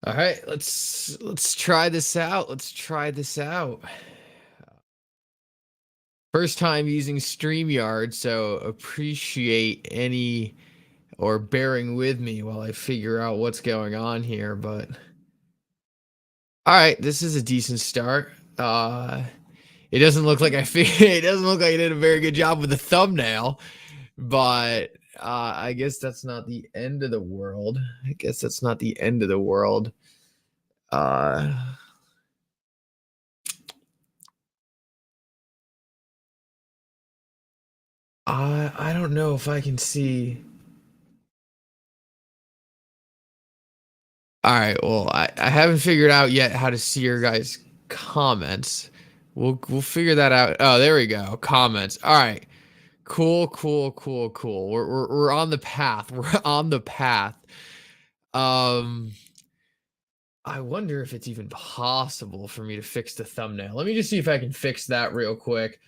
All right, let's try this out. Let's try this out. First time using StreamYard, so appreciate any or bearing with me while I figure out what's going on here, but all right, this is a decent start. It doesn't look like it doesn't look like I did a very good job with the thumbnail, but I guess that's not the end of the world. I guess that's not the end of the world. I don't know if I can see. All right, well, I haven't figured out yet how to see your guys' comments. We'll figure that out. Oh, there we go. Comments. All right. Cool, cool, cool, cool. We're on the path. We're on the path. Um I wonder if it's even possible for me to fix the thumbnail. Let me just see if I can fix that real quick.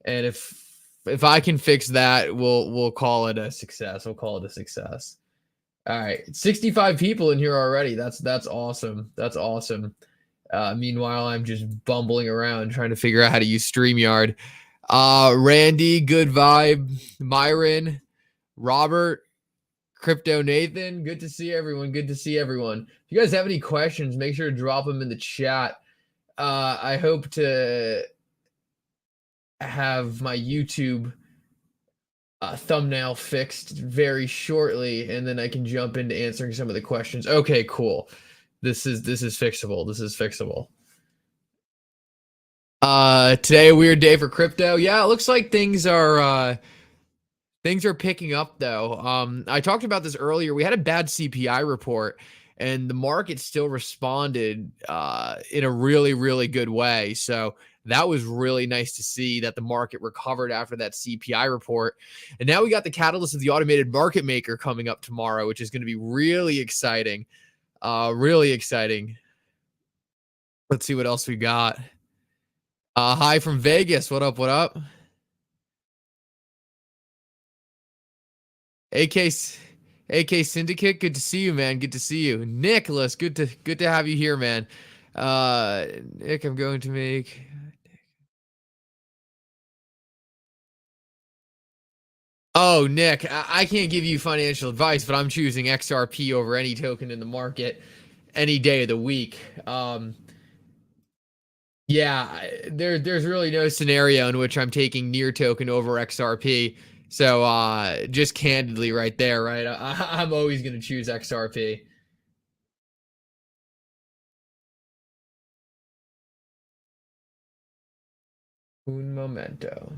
And if I can fix that, we'll call it a success. We'll call it a success. All right, 65 people in here already. That's awesome. That's awesome. Meanwhile, I'm just bumbling around trying to figure out how to use StreamYard. Randy, good vibe. Myron, Robert, Crypto Nathan, good to see everyone. Good to see everyone. If you guys have any questions, make sure to drop them in the chat. I hope to have my YouTube thumbnail fixed very shortly, and then I can jump into answering some of the questions. Okay, cool. This is fixable. This is fixable. Today a weird day for crypto. Yeah, it looks like things are picking up though. I talked about this earlier. We had a bad CPI report and the market still responded in a really, really good way. So that was really nice to see that the market recovered after that CPI report. And now we got the catalyst of the automated market maker coming up tomorrow, which is going to be really exciting. Really exciting. Let's see what else we got. Hi from Vegas. What up? What up? AK Syndicate, good to see you, man. Good to see you. Nicholas, good to have you here, man. Nick, I'm going to make. Oh, Nick, I can't give you financial advice, but I'm choosing XRP over any token in the market any day of the week. Yeah, there's really no scenario in which I'm taking near token over XRP. So just candidly right there, right? I'm always going to choose XRP. Un momento.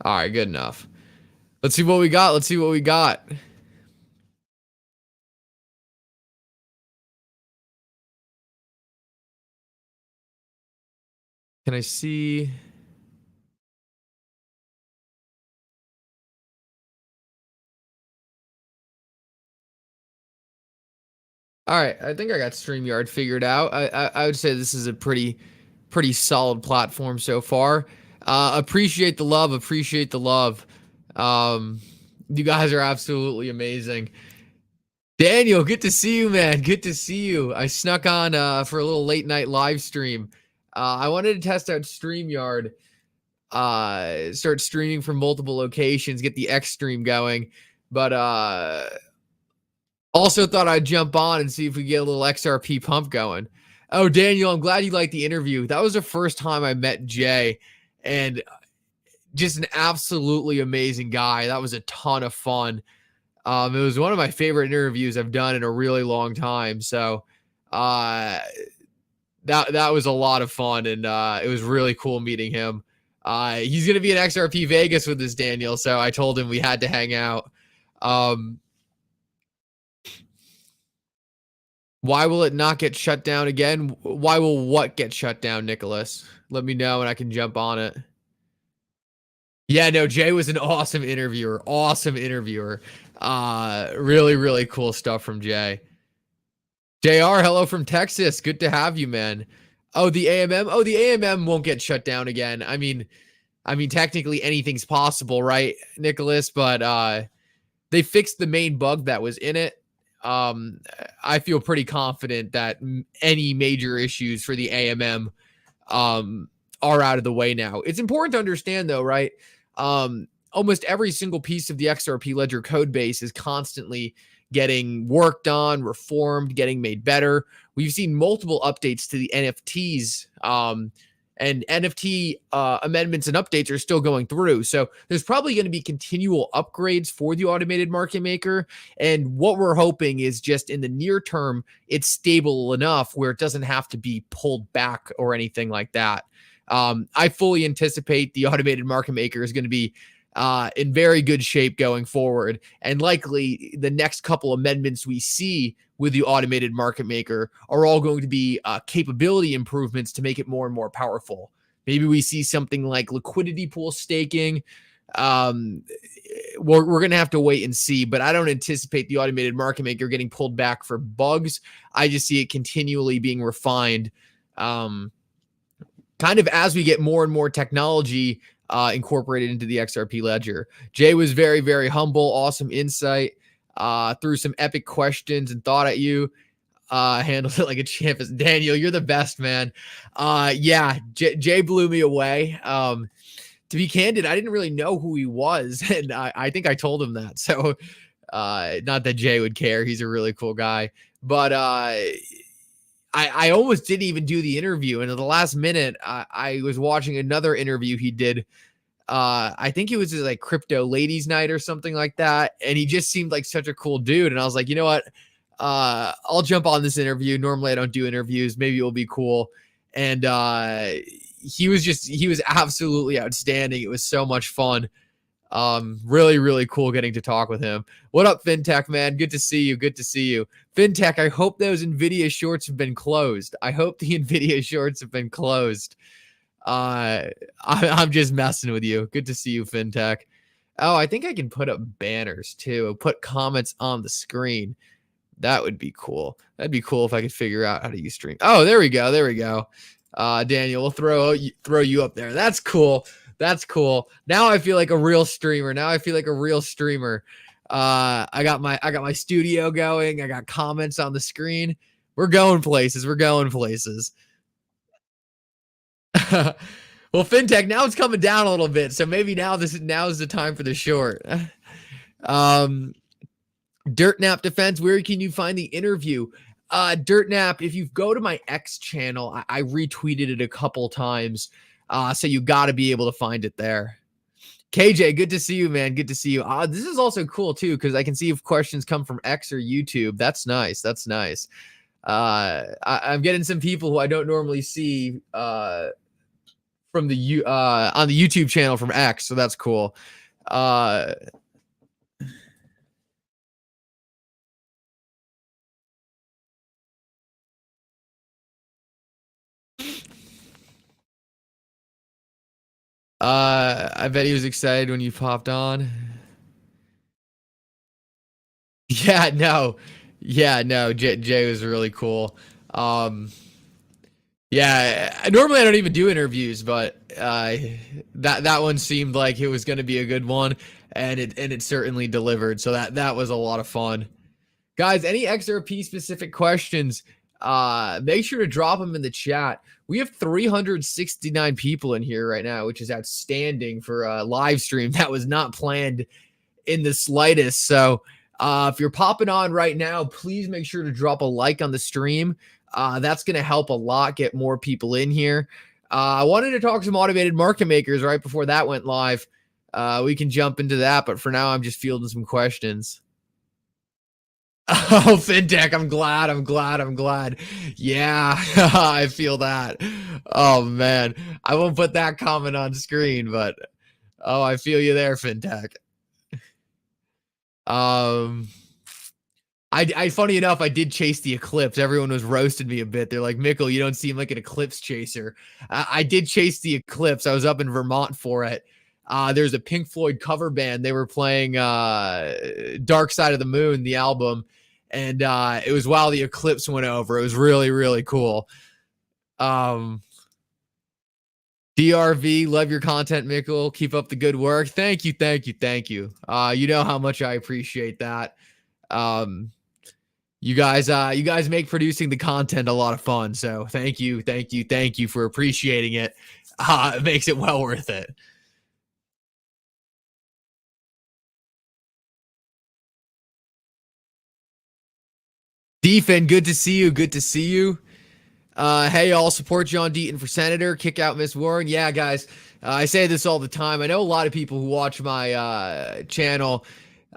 All right, good enough. Let's see what we got. Let's see what we got. Can I see? All right, I think I got StreamYard figured out. I would say this is a pretty solid platform so far. Appreciate the love. Appreciate the love. You guys are absolutely amazing. Daniel, good to see you, man. Good to see you. I snuck on for a little late night live stream. I wanted to test out StreamYard. Start streaming from multiple locations, get the X stream going. But also thought I'd jump on and see if we get a little XRP pump going. Oh, Daniel, I'm glad you liked the interview. That was the first time I met Jay, and just an absolutely amazing guy. That was a ton of fun. It was one of my favorite interviews I've done in a really long time. So that was a lot of fun, and it was really cool meeting him. He's going to be in XRP Vegas with us, Daniel, so I told him we had to hang out. Why will it not get shut down again? Why will what get shut down, Nicholas? Let me know and I can jump on it. Yeah, no, Jay was an awesome interviewer. Awesome interviewer. Really, really cool stuff from Jay. JR, hello from Texas. Good to have you, man. Oh, the AMM? Oh, the AMM won't get shut down again. I mean, I mean, technically anything's possible, right, Nicholas? But they fixed the main bug that was in it. I feel pretty confident that any major issues for the AMM um, are out of the way now. It's important to understand, though, right? Almost every single piece of the XRP Ledger code base is constantly getting worked on, reformed, getting made better. We've seen multiple updates to the NFTs. And NFT amendments and updates are still going through. So there's probably going to be continual upgrades for the automated market maker. And what we're hoping is just in the near term, it's stable enough where it doesn't have to be pulled back or anything like that. I fully anticipate the automated market maker is going to be in very good shape going forward. And likely the next couple amendments we see with the automated market maker are all going to be capability improvements to make it more and more powerful. Maybe we see something like liquidity pool staking. We're going to have to wait and see, but I don't anticipate the automated market maker getting pulled back for bugs. I just see it continually being refined, kind of as we get more and more technology incorporated into the XRP ledger. Jay was very, very humble, awesome insight, threw some epic questions and thought at you, handled it like a champ. Daniel, you're the best, man. Yeah, Jay blew me away. To be candid, I didn't really know who he was, and I think I told him that. So, not that Jay would care. He's a really cool guy. But I almost didn't even do the interview. And at the last minute, I was watching another interview he did. I think it was like Crypto Ladies Night or something like that. And he just seemed like such a cool dude. And I was like, you know what? I'll jump on this interview. Normally I don't do interviews. Maybe it'll be cool. And he was absolutely outstanding. It was so much fun. Really, really cool getting to talk with him. What up, FinTech, man? Good to see you. Good to see you. FinTech, I hope those NVIDIA shorts have been closed. I hope the NVIDIA shorts have been closed. I'm just messing with you. Good to see you, FinTech. Oh, I think I can put up banners too. Put comments on the screen. That would be cool. That'd be cool if I could figure out how to use stream. Oh, there we go. There we go. Daniel, we'll throw you up there. That's cool. That's cool. Now I feel like a real streamer. I got my studio going. I got comments on the screen. We're going places. Well, FinTech, now it's coming down a little bit. So maybe now is the time for the short. Dirtnap Defense, where can you find the interview? Dirtnap, if you go to my X channel, I retweeted it a couple times. So you got to be able to find it there. KJ, good to see you, man. Good to see you. This is also cool too, because I can see if questions come from X or YouTube. That's nice. That's nice. I'm getting some people who I don't normally see from the on the YouTube channel from X, so that's cool. I bet he was excited when you popped on. Yeah, no. Jay was really cool. Yeah, normally I don't even do interviews, but that one seemed like it was going to be a good one, and it certainly delivered. So that was a lot of fun. Guys, any XRP specific questions, make sure to drop them in the chat. We have 369 people in here right now, which is outstanding for a live stream that was not planned in the slightest. So if you're popping on right now, please make sure to drop a like on the stream. That's going to help a lot get more people in here. I wanted to talk some automated market makers right before that went live. We can jump into that, but for now, I'm just fielding some questions. Oh, FinTech, I'm glad. Yeah, I feel that. Oh, man. I won't put that comment on screen, but oh, I feel you there, FinTech. Funny enough, I did chase the eclipse. Everyone was roasting me a bit. They're like, Mickle, you don't seem like an eclipse chaser. I did chase the eclipse. I was up in Vermont for it. There's a Pink Floyd cover band. They were playing Dark Side of the Moon, the album. And it was while the eclipse went over. It was really, really cool. DRV, love your content, Mikkel. Keep up the good work. Thank you, thank you, thank you. You know how much I appreciate that. Um, you guys make producing the content a lot of fun. So thank you, thank you, thank you for appreciating it. It makes it well worth it. Deefin, good to see you. Good to see you. Hey, I'll support John Deaton for senator. Kick out Miss Warren. Yeah, guys, I say this all the time. I know a lot of people who watch my channel.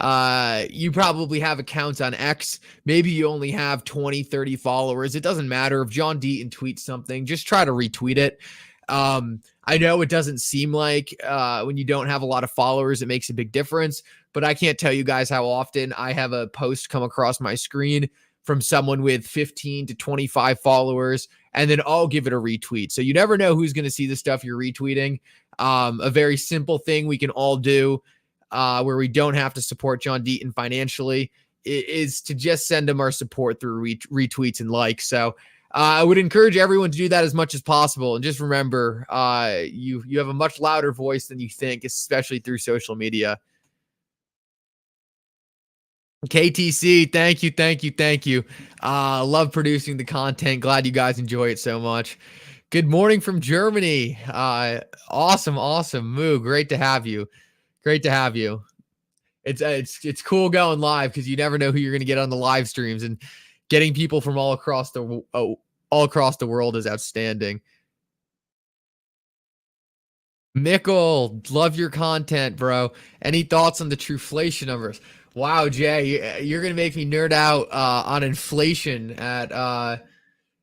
You probably have accounts on X. Maybe you only have 20, 30 followers. It doesn't matter. If John Deaton tweets something, just try to retweet it. I know it doesn't seem like when you don't have a lot of followers, it makes a big difference. But I can't tell you guys how often I have a post come across my screen from someone with 15 to 25 followers, and then I'll give it a retweet. So you never know who's going to see the stuff you're retweeting. A very simple thing we can all do where we don't have to support John Deaton financially is to just send him our support through retweets and likes. So I would encourage everyone to do that as much as possible. And just remember, you have a much louder voice than you think, especially through social media. KTC, thank you, thank you, thank you. Love producing the content. Glad you guys enjoy it so much. Good morning from Germany. Awesome, awesome. Moo, great to have you. Great to have you. It's cool going live because you never know who you're going to get on the live streams, and getting people from all across the world is outstanding. Mikkel, love your content, bro. Any thoughts on the Truflation numbers? Wow, Jay, you're gonna make me nerd out on inflation at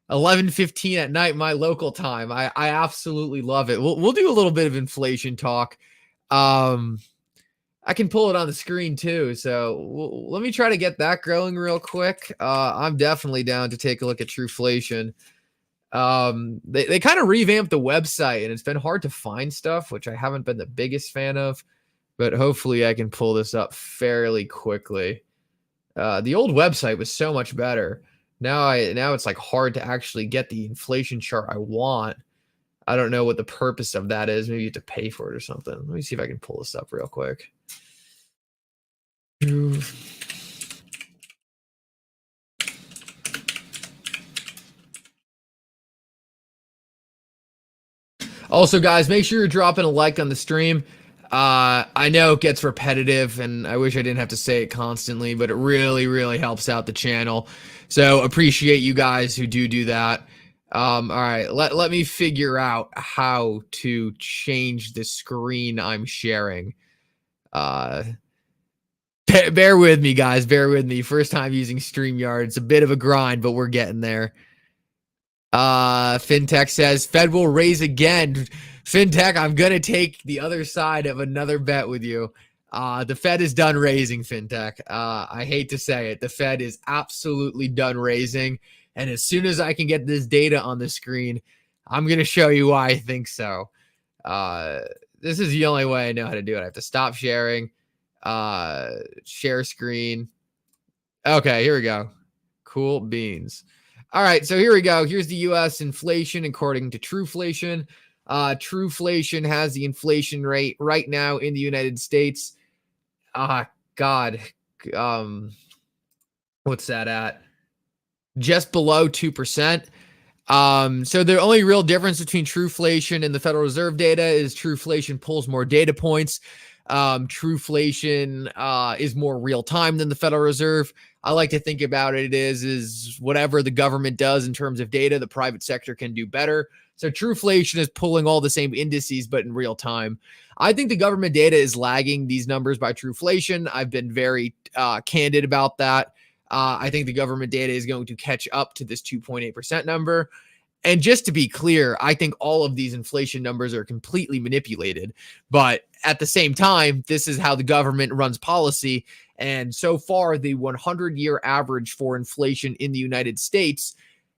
11:15 at night, my local time. I absolutely love it. We'll do a little bit of inflation talk. I can pull it on the screen too. So let me try to get that growing real quick. I'm definitely down to take a look at Truflation. They kind of revamped the website, and it's been hard to find stuff, which I haven't been the biggest fan of, but hopefully I can pull this up fairly quickly. The old website was so much better. Now it's like hard to actually get the inflation chart I want. I don't know what the purpose of that is. Maybe you have to pay for it or something. Let me see if I can pull this up real quick. Also, guys, make sure you're dropping a like on the stream. I know it gets repetitive, and I wish I didn't have to say it constantly, but it really, really helps out the channel. So appreciate you guys who do that. All right, let me figure out how to change the screen I'm sharing. Bear with me, guys. Bear with me. First time using StreamYard. It's a bit of a grind, but we're getting there. Fintech says Fed will raise again. Fintech, I'm gonna take the other side of another bet with you. The Fed is done raising, Fintech. I hate to say it. The Fed is absolutely done raising. And as soon as I can get this data on the screen, I'm gonna show you why I think so. This is the only way I know how to do it. I have to stop sharing. Share screen. Okay, here we go. Cool beans. All right, so here we go. Here's the U.S. inflation according to Truflation. Truflation has the inflation rate right now in the United States. God, what's that at? Just below 2%. So the only real difference between Truflation and the Federal Reserve data is Truflation pulls more data points. Truflation is more real time than the Federal Reserve. I like to think about it is whatever the government does in terms of data, the private sector can do better. So Truflation is pulling all the same indices, but in real time. I think the government data is lagging these numbers by Truflation. I've been very candid about that. I think the government data is going to catch up to this 2.8% number. And just to be clear, I think all of these inflation numbers are completely manipulated. But at the same time, this is how the government runs policy. And so far, the 100-year average for inflation in the United States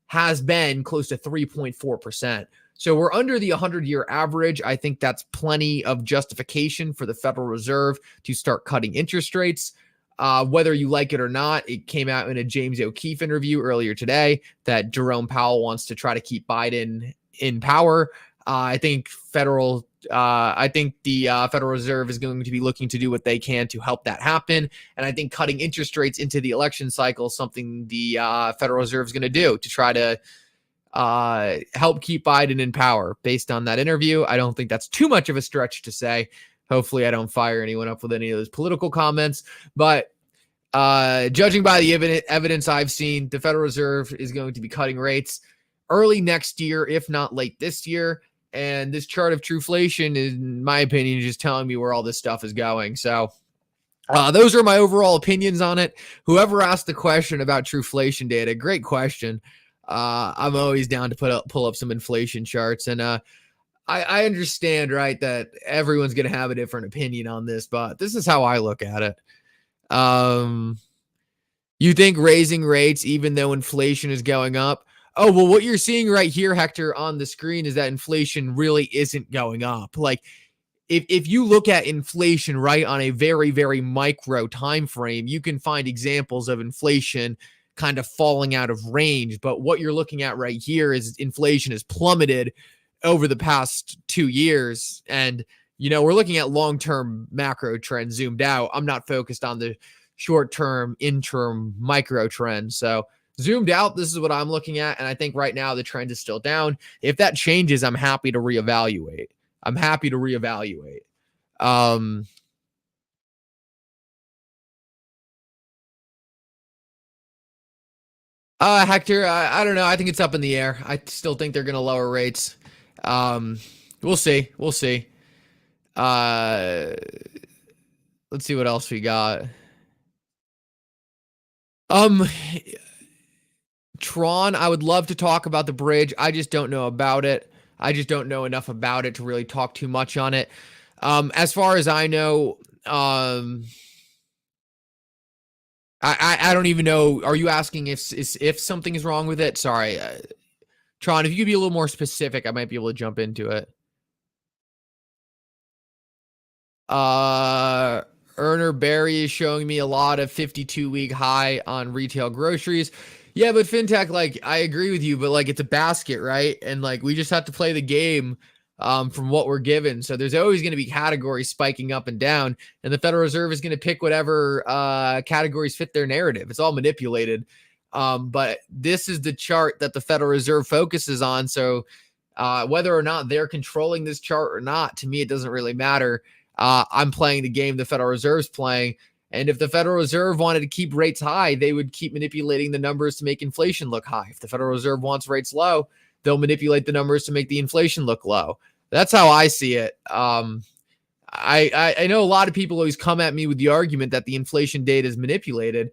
has been close to 3.4%. So we're under the 100-year average. I think that's plenty of justification for the Federal Reserve to start cutting interest rates. Whether you like it or not, it came out in a James O'Keefe interview earlier today that Jerome Powell wants to try to keep Biden in power. I think I think the Federal Reserve is going to be looking to do what they can to help that happen. And I think cutting interest rates into the election cycle is something the Federal Reserve is going to do to try to help keep Biden in power. Based on that interview, I don't think that's too much of a stretch to say. Hopefully, I don't fire anyone up with any of those political comments. But judging by the evidence I've seen, the Federal Reserve is going to be cutting rates early next year, if not late this year. And this chart of trueflation, in my opinion, is just telling me where all this stuff is going. So those are my overall opinions on it. Whoever asked the question about trueflation data, great question. I'm always down to pull up some inflation charts. And I understand, right, that everyone's going to have a different opinion on this, but this is how I look at it. You think raising rates, even though inflation is going up? Oh, well, what you're seeing right here, Hector, on the screen is that inflation really isn't going up. Like, if you look at inflation, right, on a very, very micro time frame, you can find examples of inflation kind of falling out of range. But what you're looking at right here is inflation has plummeted over the past 2 years. And, we're looking at long-term macro trends zoomed out. I'm not focused on the short-term, interim micro trends. So zoomed out, this is what I'm looking at. And I think right now the trend is still down. If that changes, I'm happy to reevaluate. Hector, I don't know. I think it's up in the air. I still think they're going to lower rates. We'll see. Let's see what else we got. Tron, I would love to talk about the bridge. I just don't know about it. I just don't know enough about it to really talk too much on it. As far as I know, I don't even know. Are you asking if something is wrong with it? Sorry, Tron, if you could be a little more specific, I might be able to jump into it. Erner Barry is showing me a lot of 52-week high on retail groceries. Yeah, but fintech, like, I agree with you, but like, it's a basket, right? And like, we just have to play the game from what we're given. So there's always going to be categories spiking up and down, and the Federal Reserve is going to pick whatever categories fit their narrative. It's all manipulated. But this is the chart that the Federal Reserve focuses on. So whether or not they're controlling this chart or not, to me, it doesn't really matter. I'm playing the game the Federal Reserve's playing. And if the Federal Reserve wanted to keep rates high, they would keep manipulating the numbers to make inflation look high. If the Federal Reserve wants rates low, they'll manipulate the numbers to make the inflation look low. That's how I see it. I know a lot of people always come at me with the argument that the inflation data is manipulated.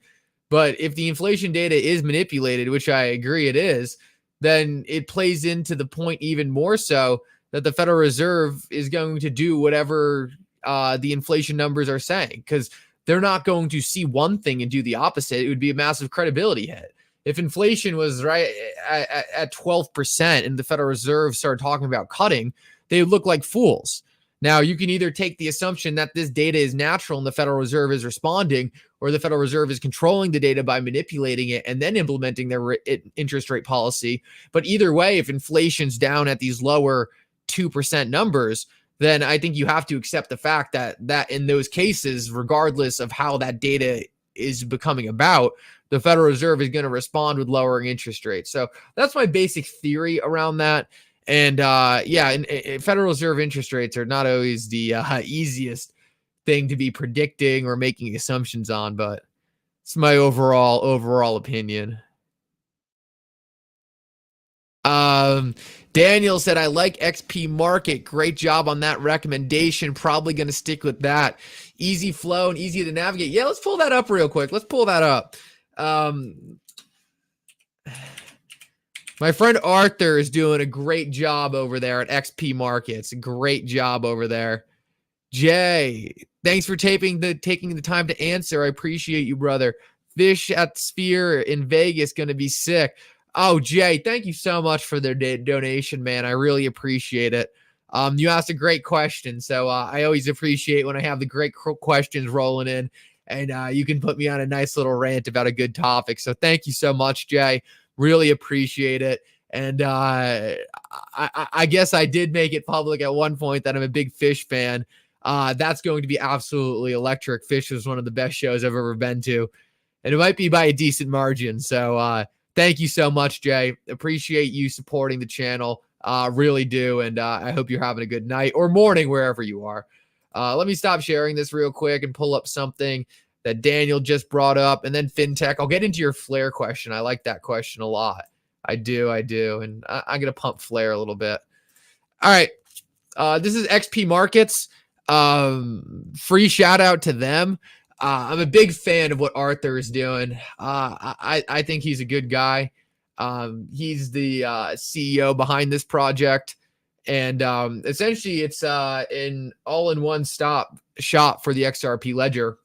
But if the inflation data is manipulated, which I agree it is, then it plays into the point even more so that the Federal Reserve is going to do whatever the inflation numbers are saying, because they're not going to see one thing and do the opposite. It would be a massive credibility hit. If inflation was right at 12% and the Federal Reserve started talking about cutting, they would look like fools. Now, you can either take the assumption that this data is natural and the Federal Reserve is responding, or the Federal Reserve is controlling the data by manipulating it and then implementing their interest rate policy. But either way, if inflation's down at these lower 2% numbers, then I think you have to accept the fact that in those cases, regardless of how that data is becoming about, the Federal Reserve is going to respond with lowering interest rates. So that's my basic theory around that. And Federal Reserve interest rates are not always the easiest thing to be predicting or making assumptions on, but it's my overall opinion. Daniel said, I like XP Market. Great job on that recommendation. Probably going to stick with that. Easy flow and easy to navigate. Yeah, let's pull that up real quick. Let's pull that up. My friend Arthur is doing a great job over there at XP Markets. Great job over there. Jay, thanks for taking the time to answer. I appreciate you, brother. Fish at Sphere in Vegas going to be sick. Oh, Jay, thank you so much for their donation, man. I really appreciate it. You asked a great question, so I always appreciate when I have the great questions rolling in, and you can put me on a nice little rant about a good topic. So thank you so much, Jay. Really appreciate it. And I guess I did make it public at one point that I'm a big Fish fan. That's going to be absolutely electric. Fish was one of the best shows I've ever been to, and it might be by a decent margin. So thank you so much, Jay. Appreciate you supporting the channel. Really do. And I hope you're having a good night or morning wherever you are. Let me stop sharing this real quick and pull up something that Daniel just brought up, and then fintech. I'll get into your Flare question. I like that question a lot. I do. And I'm going to pump Flare a little bit. All right. This is XP Markets. Free shout out to them. I'm a big fan of what Arthur is doing. I think he's a good guy. He's the CEO behind this project. And essentially, it's an all-in-one stop shop for the XRP ledger.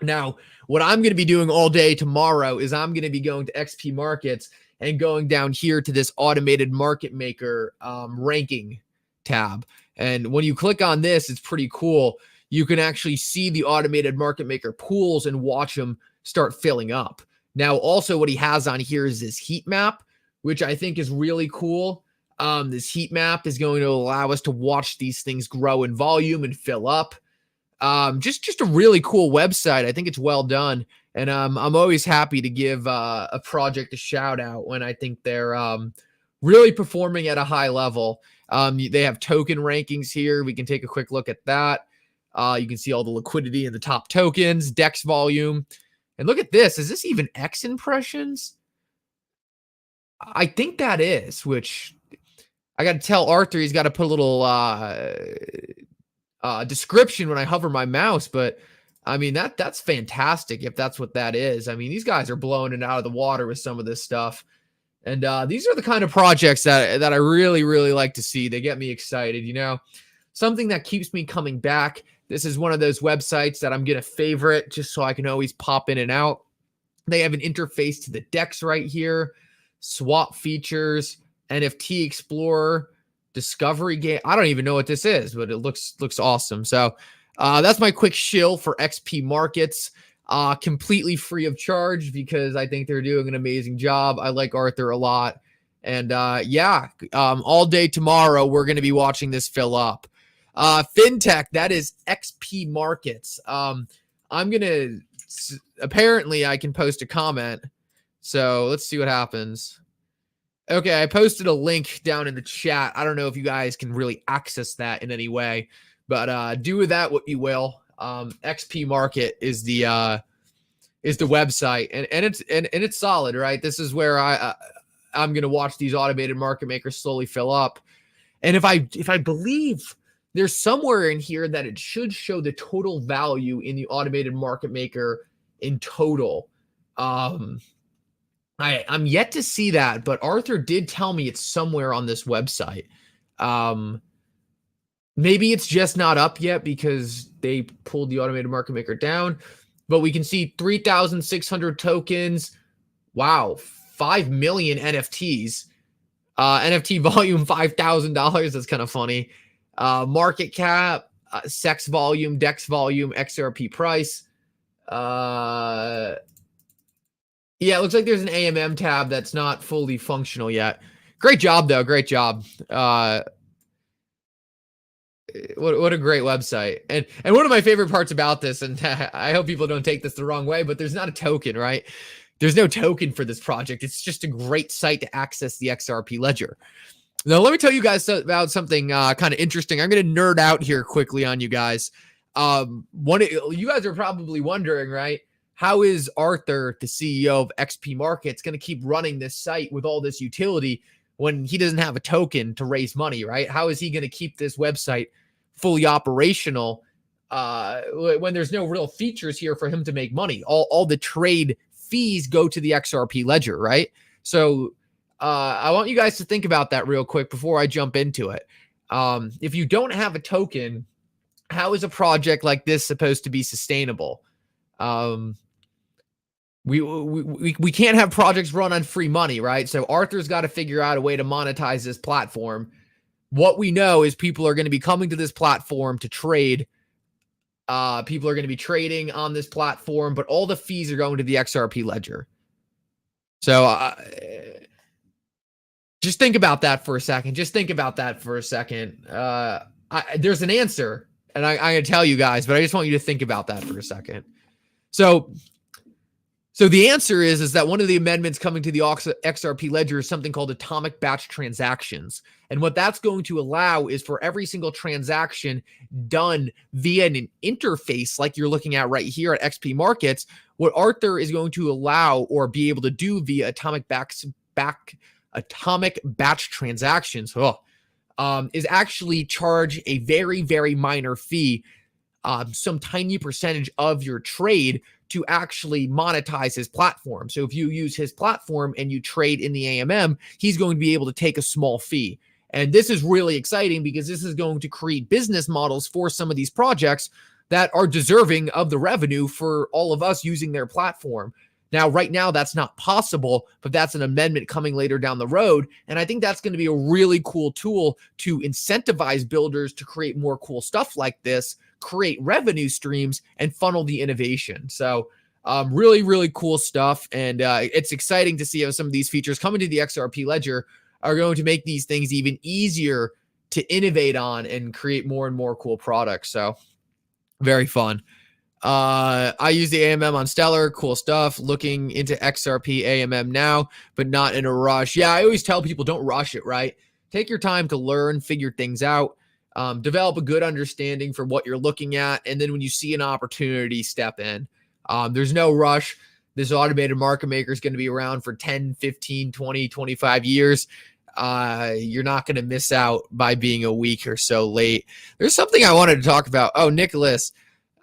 Now, what I'm going to be doing all day tomorrow is I'm going to be going to XP Markets and going down here to this automated market maker ranking tab. And when you click on this, it's pretty cool. You can actually see the automated market maker pools and watch them start filling up. Now, also what he has on here is this heat map, which I think is really cool. This heat map is going to allow us to watch these things grow in volume and fill up. Just a really cool website. I think it's well done. And I'm always happy to give a project a shout out when I think they're really performing at a high level. They have token rankings here. We can take a quick look at that. You can see all the liquidity in the top tokens, DEX volume. And look at this. Is this even X impressions? I think that is, which I got to tell Arthur he's got to put a little description when I hover my mouse. But I mean, that's fantastic if that's what that is. I mean, these guys are blowing it out of the water with some of this stuff. And these are the kind of projects that I really, really like to see. They get me excited, you know, something that keeps me coming back. This is one of those websites that I'm going to favorite just so I can always pop in and out. They have an interface to the DEX right here, swap features, NFT Explorer, discovery game. I don't even know what this is, but it looks awesome. So that's my quick shill for XP Markets. Completely free of charge because I think they're doing an amazing job. I like Arthur a lot. And all day tomorrow, we're going to be watching this fill up. Fintech, that is XP Markets. I'm going to, apparently I can post a comment. So let's see what happens. Okay, I posted a link down in the chat. I don't know if you guys can really access that in any way, but do with that what you will. XP Market is the website, and it's solid, right? This is where I'm gonna watch these automated market makers slowly fill up, and if I believe there's somewhere in here that it should show the total value in the automated market maker in total. I'm yet to see that, but Arthur did tell me it's somewhere on this website. Maybe it's just not up yet because they pulled the automated market maker down, but we can see 3,600 tokens. Wow. 5 million NFTs, NFT volume, $5,000. That's kind of funny. Market cap, sex volume, DEX volume, XRP price. Yeah, it looks like there's an AMM tab that's not fully functional yet. Great job, though. Great job. What a great website. And one of my favorite parts about this, and I hope people don't take this the wrong way, but there's not a token, right? There's no token for this project. It's just a great site to access the XRP ledger. Now, let me tell you guys about something kind of interesting. I'm going to nerd out here quickly on you guys. You guys are probably wondering, right? How is Arthur, the CEO of XP Markets, going to keep running this site with all this utility when he doesn't have a token to raise money, right? How is he going to keep this website fully operational when there's no real features here for him to make money? All the trade fees go to the XRP ledger, right? So I want you guys to think about that real quick before I jump into it. If you don't have a token, how is a project like this supposed to be sustainable? We can't have projects run on free money, right? So Arthur's got to figure out a way to monetize this platform. What we know is people are going to be coming to this platform to trade. People are going to be trading on this platform, but all the fees are going to the XRP ledger. So Just think about that for a second. There's an answer, and I'm going to tell you guys, but I just want you to think about that for a second. So the answer is that one of the amendments coming to the XRP ledger is something called atomic batch transactions. And what that's going to allow is for every single transaction done via an interface like you're looking at right here at XP Markets, what Arthur is going to allow or be able to do via atomic batch transactions is actually charge a very, very minor fee, some tiny percentage of your trade to actually monetize his platform. So if you use his platform and you trade in the AMM, he's going to be able to take a small fee. And this is really exciting because this is going to create business models for some of these projects that are deserving of the revenue for all of us using their platform. Now, right now, that's not possible, but that's an amendment coming later down the road. And I think that's going to be a really cool tool to incentivize builders to create more cool stuff like this, create revenue streams, and funnel the innovation. So really, really cool stuff. And it's exciting to see how some of these features coming to the XRP ledger are going to make these things even easier to innovate on and create more and more cool products. So very fun. I use the AMM on Stellar. Cool stuff. Looking into XRP AMM now, but not in a rush. Yeah, I always tell people don't rush it, right? Take your time to learn, figure things out, develop a good understanding for what you're looking at. And then when you see an opportunity, step in. There's no rush. This automated market maker is going to be around for 10, 15, 20, 25 years. You're not going to miss out by being a week or so late. There's something I wanted to talk about. Oh, Nicholas.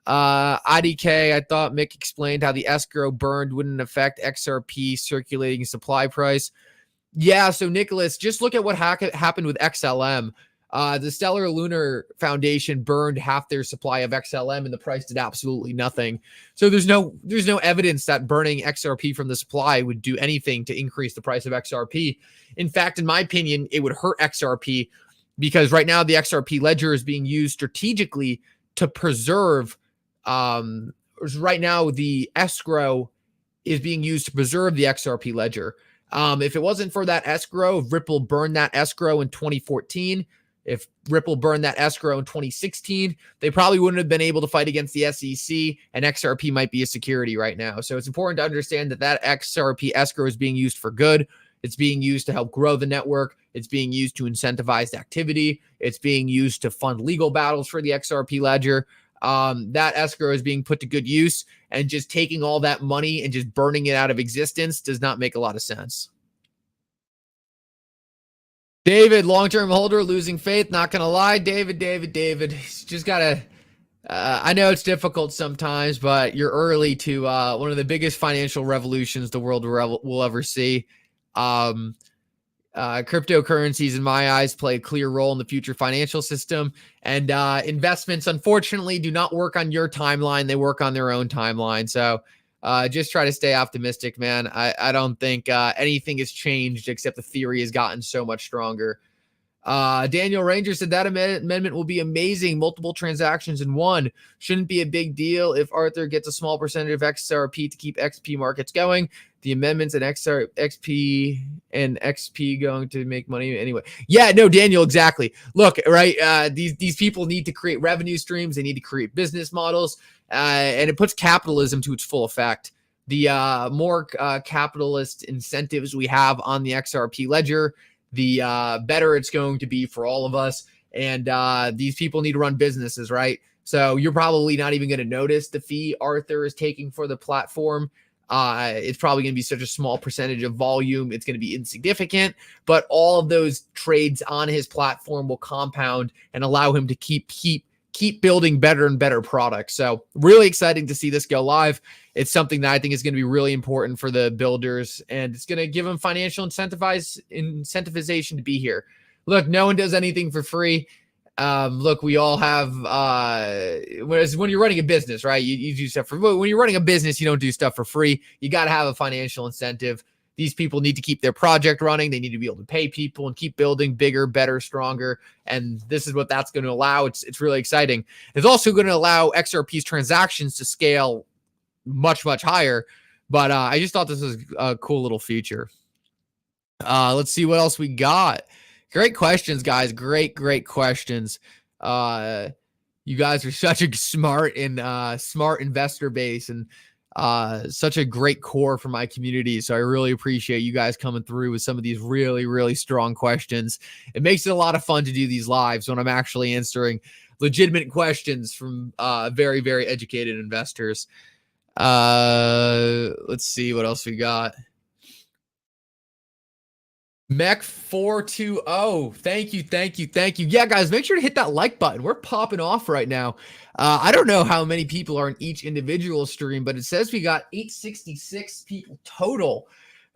IDK, I thought Mick explained how the escrow burned wouldn't affect XRP circulating supply price. Yeah, so Nicholas, just look at what happened with XLM. The Stellar Lunar Foundation burned half their supply of XLM and the price did absolutely nothing. So there's no evidence that burning XRP from the supply would do anything to increase the price of XRP. In fact, in my opinion, it would hurt XRP because right now the XRP ledger is being used strategically to preserve right now the escrow is being used to preserve the XRP ledger. If it wasn't for that escrow, if Ripple burned that escrow in 2014, if Ripple burned that escrow in 2016, they probably wouldn't have been able to fight against the SEC, and XRP might be a security right now. So it's important to understand that that XRP escrow is being used for good. It's being used to help grow the network. It's being used to incentivize activity. It's being used to fund legal battles for the XRP ledger. That escrow is being put to good use, and just taking all that money and just burning it out of existence does not make a lot of sense. David, long-term holder, losing faith. Not going to lie, David, just got to, I know it's difficult sometimes, but you're early to one of the biggest financial revolutions the world will ever see. Cryptocurrencies, in my eyes, play a clear role in the future financial system, and investments, unfortunately, do not work on your timeline. They work on their own timeline. So just try to stay optimistic, man. I don't think anything has changed except the theory has gotten so much stronger. Daniel Ranger said that amendment will be amazing. Multiple transactions in one. Shouldn't be a big deal if Arthur gets a small percentage of XRP to keep XP markets going. The amendments and XP going to make money anyway. Yeah, no, Daniel, exactly. Look, right, these people need to create revenue streams. They need to create business models, and it puts capitalism to its full effect. The more capitalist incentives we have on the XRP ledger, the better it's going to be for all of us. And these people need to run businesses, right? So you're probably not even going to notice the fee Arthur is taking for the platform. It's probably going to be such a small percentage of volume. It's going to be insignificant, but all of those trades on his platform will compound and allow him to keep building better and better products. So really exciting to see this go live. It's something that I think is going to be really important for the builders, and it's going to give them financial incentivization to be here. Look, no one does anything for free. Look, we all have, when you're running a business, right? You do stuff when you're running a business, you don't do stuff for free. You got to have a financial incentive. These people need to keep their project running. They need to be able to pay people and keep building bigger, better, stronger. And this is what that's going to allow. It's really exciting. It's also going to allow XRP's transactions to scale much, much higher. But I just thought this was a cool little feature. Let's see what else we got. Great questions, guys. Great questions. You guys are such a smart and smart investor base, and such a great core for my community. So I really appreciate you guys coming through with some of these really strong questions. It makes it a lot of fun to do these lives when I'm actually answering legitimate questions from very educated investors. Let's see what else we got. Mech 420. Thank you. Yeah, guys, make sure to hit that like button. We're popping off right now. I don't know how many people are in each individual stream, but it says we got 866 people total,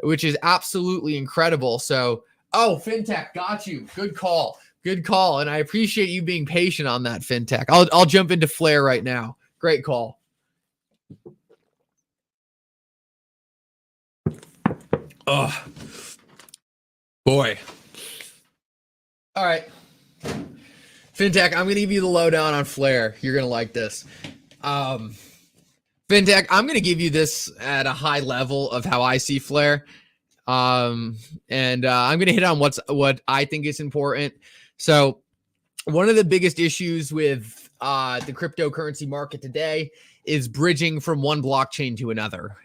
which is absolutely incredible. So, FinTech, got you. Good call. And I appreciate you being patient on that, FinTech. I'll jump into Flare right now. Great call. Oh, boy. All right. FinTech, I'm going to give you the lowdown on Flare. You're going to like this. FinTech, I'm going to give you this at a high level of how I see Flare. I'm going to hit on what I think is important. So one of the biggest issues with the cryptocurrency market today is bridging from one blockchain to another.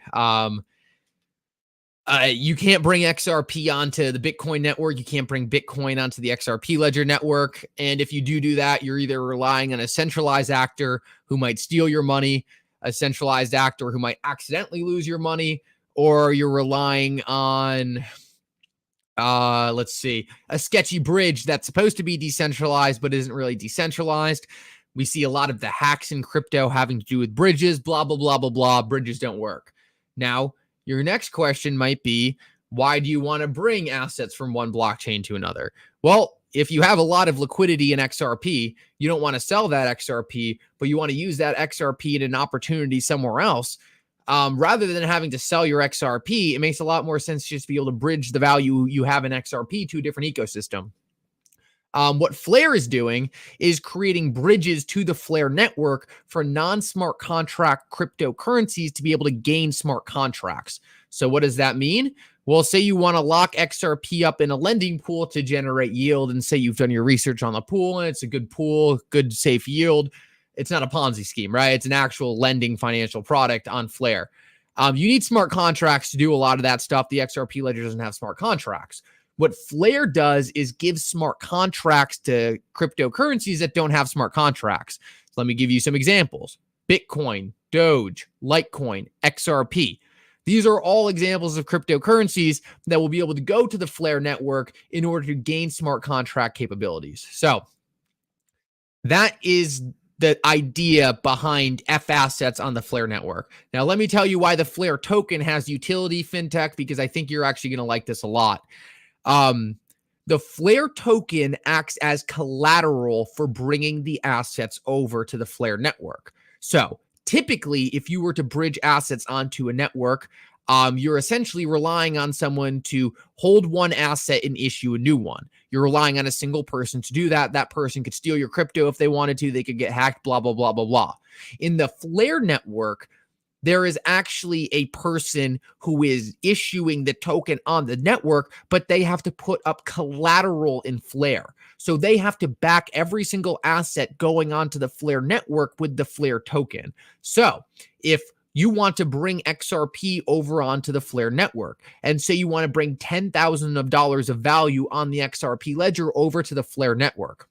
You can't bring XRP onto the Bitcoin network. You can't bring Bitcoin onto the XRP ledger network. And if you do that, you're either relying on a centralized actor who might steal your money, a centralized actor who might accidentally lose your money, or you're relying on, let's see, a sketchy bridge that's supposed to be decentralized but isn't really decentralized. We see a lot of the hacks in crypto having to do with bridges, blah, blah, blah, blah, blah. Bridges don't work. Now, your next question might be, why do you want to bring assets from one blockchain to another? Well, if you have a lot of liquidity in XRP, you don't want to sell that XRP, but you want to use that XRP in an opportunity somewhere else. Rather than having to sell your XRP, it makes a lot more sense just to be able to bridge the value you have in XRP to a different ecosystem. What Flare is doing is creating bridges to the Flare network for non-smart contract cryptocurrencies to be able to gain smart contracts. So what does that mean? Well, say you want to lock XRP up in a lending pool to generate yield, and say you've done your research on the pool and it's a good pool, good safe yield. It's not a Ponzi scheme, right? It's an actual lending financial product on Flare. You need smart contracts to do a lot of that stuff. The XRP ledger doesn't have smart contracts. What Flare does is give smart contracts to cryptocurrencies that don't have smart contracts. So let me give you some examples. Bitcoin, Doge, Litecoin, XRP. These are all examples of cryptocurrencies that will be able to go to the Flare network in order to gain smart contract capabilities. So that is the idea behind F assets on the Flare network. Now, let me tell you why the Flare token has utility, FinTech, because I think you're actually going to like this a lot. The Flare token acts as collateral for bringing the assets over to the Flare network. So typically, if you were to bridge assets onto a network, you're essentially relying on someone to hold one asset and issue a new one. You're relying on a single person to do that. That person could steal your crypto if they wanted to. They could get hacked, blah, blah, blah, blah, blah. In the Flare network, there is actually a person who is issuing the token on the network, but they have to put up collateral in Flare. So they have to back every single asset going onto the Flare network with the Flare token. So if you want to bring XRP over onto the Flare network, and say you want to bring $10,000 of value on the XRP ledger over to the Flare network.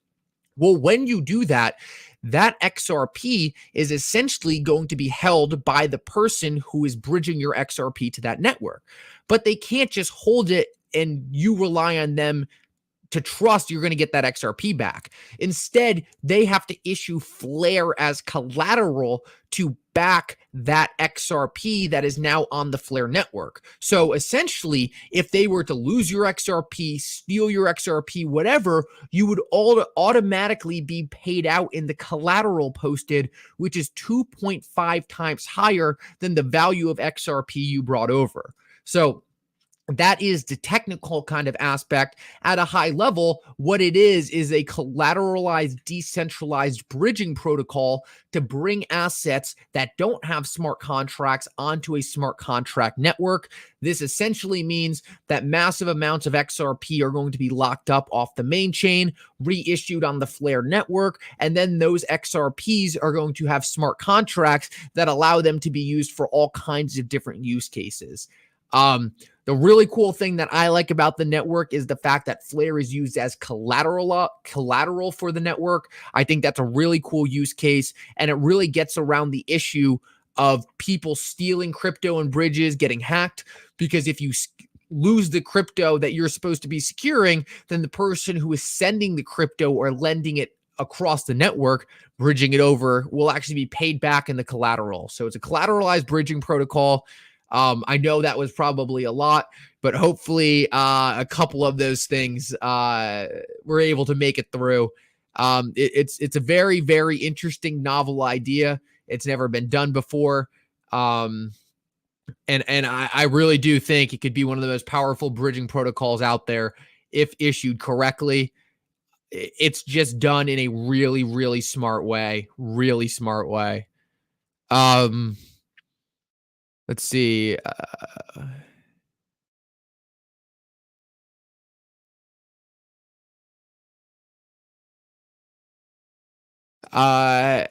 Well, when you do that, that XRP is essentially going to be held by the person who is bridging your XRP to that network. But they can't just hold it and you rely on them to trust you're going to get that XRP back. Instead, they have to issue Flare as collateral to back that XRP that is now on the Flare network. So essentially, if they were to lose your XRP, steal your XRP, whatever, you would automatically be paid out in the collateral posted, which is 2.5 times higher than the value of XRP you brought over. So that is the technical kind of aspect. At a high level, what it is a collateralized, decentralized bridging protocol to bring assets that don't have smart contracts onto a smart contract network. This essentially means that massive amounts of XRP are going to be locked up off the main chain, reissued on the Flare network, and then those XRPs are going to have smart contracts that allow them to be used for all kinds of different use cases. The really cool thing that I like about the network is the fact that Flare is used as collateral for the network. I think that's a really cool use case, and it really gets around the issue of people stealing crypto and bridges, getting hacked, because if you lose the crypto that you're supposed to be securing, then the person who is sending the crypto or lending it across the network, bridging it over, will actually be paid back in the collateral. So it's a collateralized bridging protocol. I know that was probably a lot, but hopefully a couple of those things were able to make it through. It's a very, very interesting novel idea. It's never been done before. And I really do think it could be one of the most powerful bridging protocols out there if issued correctly. It's just done in a really, really smart way. Really smart way. Let's see. Uh,